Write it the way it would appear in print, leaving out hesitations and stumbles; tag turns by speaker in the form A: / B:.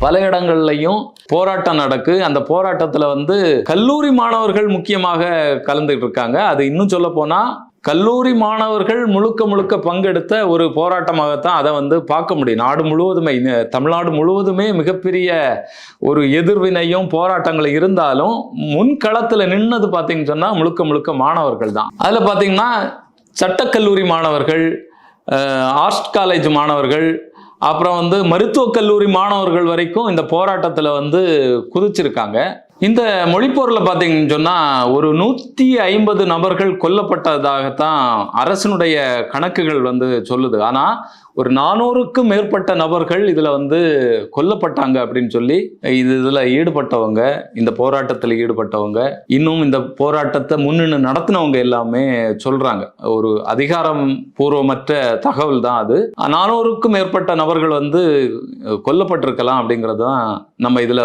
A: பல இடங்கள்லையும் போராட்டம் நடக்கு. அந்த போராட்டத்துல கல்லூரி மாணவர்கள் முக்கியமாக கலந்துட்டு இருக்காங்க. அது இன்னும் சொல்ல போனா கல்லூரி மாணவர்கள் முழுக்க முழுக்க பங்கெடுத்த ஒரு போராட்டமாகத்தான் அதை பார்க்க முடியும். நாடு முழுவதுமே, தமிழ்நாடு முழுவதுமே மிகப்பெரிய ஒரு எதிர்வினையும் போராட்டங்கள் இருந்தாலும் முன்களத்துல நின்னது பார்த்தீங்கன்னு சொன்னா முழுக்க முழுக்க மாணவர்கள் தான். அதுல பார்த்தீங்கன்னா சட்டக்கல்லூரி மாணவர்கள், ஆர்ட்ஸ் காலேஜ் மாணவர்கள், அப்புறம் மருத்துவக் கல்லூரி மாணவர்கள் வரைக்கும் இந்த போராட்டத்துல குதிச்சிருக்காங்க. இந்த மொழிப்போரில் பார்த்தீங்கன்னு சொன்னா ஒரு 150 நபர்கள் கொல்லப்பட்டதாகத்தான் அரசினுடைய கணக்குகள் சொல்லுது. ஆனா ஒரு 400க்கும் மேற்பட்ட நபர்கள் இதுல கொல்லப்பட்டாங்க அப்படின்னு சொல்லி இதுல ஈடுபட்டவங்க, இந்த போராட்டத்தில் ஈடுபட்டவங்க, இன்னும் இந்த போராட்டத்தை முன்னின்று நடத்தினவங்க எல்லாமே சொல்றாங்க. ஒரு அதிகாரம் பூர்வமற்ற தகவல் தான் அது. 400க்கும் மேற்பட்ட நபர்கள் கொல்லப்பட்டிருக்கலாம் அப்படிங்கிறது தான் நம்ம இதுல